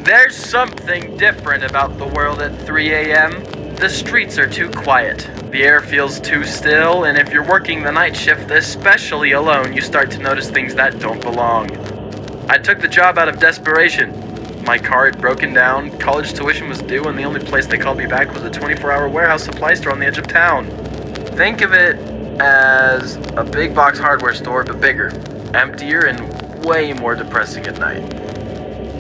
There's something different about the world at 3 a.m. The streets are too quiet, the air feels too still, and if you're working the night shift, especially alone, you start to notice things that don't belong. I took the job out of desperation. My car had broken down, college tuition was due, and the only place they called me back was a 24-hour warehouse supply store on the edge of town. Think of it as a big box hardware store, but bigger, emptier, and way more depressing at night.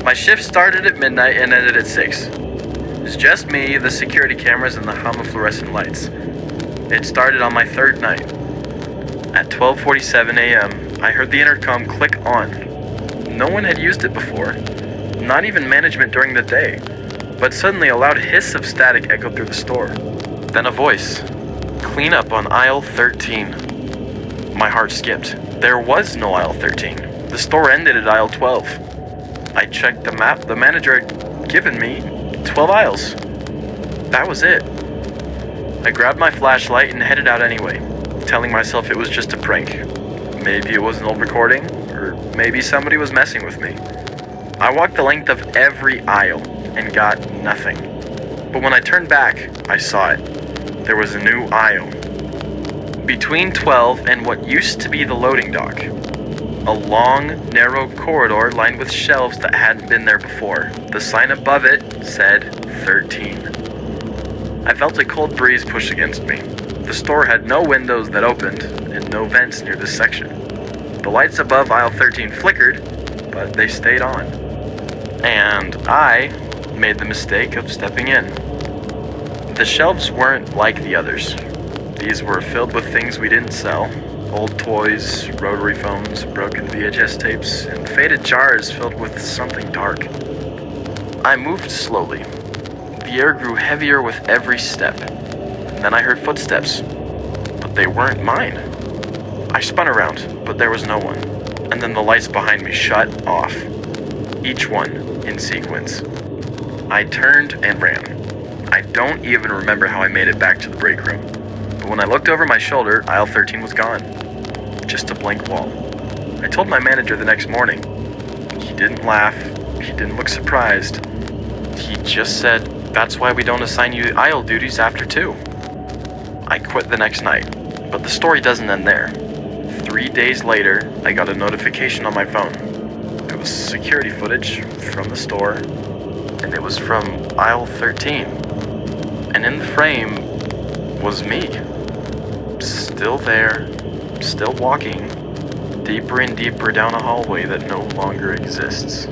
My shift started at midnight and ended at 6. It was just me, the security cameras, and the hum of fluorescent lights. It started on my third night. At 12:47 a.m., I heard the intercom click on. No one had used it before, not even management during the day, but suddenly a loud hiss of static echoed through the store. Then a voice. Clean up on aisle 13. My heart skipped. There was no aisle 13. The store ended at aisle 12. I checked the map the manager had given me. 12 aisles. That was it. I grabbed my flashlight and headed out anyway, telling myself it was just a prank. Maybe it was an old recording, or maybe somebody was messing with me. I walked the length of every aisle and got nothing. But when I turned back, I saw it. There was a new aisle. Between 12 and what used to be the loading dock. A long, narrow corridor lined with shelves that hadn't been there before. The sign above it said 13. I felt a cold breeze push against me. The store had no windows that opened and no vents near this section. The lights above aisle 13 flickered, but they stayed on. And I made the mistake of stepping in. The shelves weren't like the others. These were filled with things we didn't sell. Old toys, rotary phones, broken VHS tapes, and faded jars filled with something dark. I moved slowly. The air grew heavier with every step. And then I heard footsteps, but they weren't mine. I spun around, but there was no one. And then the lights behind me shut off, each one in sequence. I turned and ran. I don't even remember how I made it back to the break room. But when I looked over my shoulder, aisle 13 was gone. Just a blank wall. I told my manager the next morning. He didn't laugh. He didn't look surprised. He just said, "That's why we don't assign you aisle duties after 2. I quit the next night, but the story doesn't end there. 3 days later, I got a notification on my phone. It was security footage from the store, and it was from aisle 13. And in the frame was me. Still there, still walking, deeper and deeper down a hallway that no longer exists.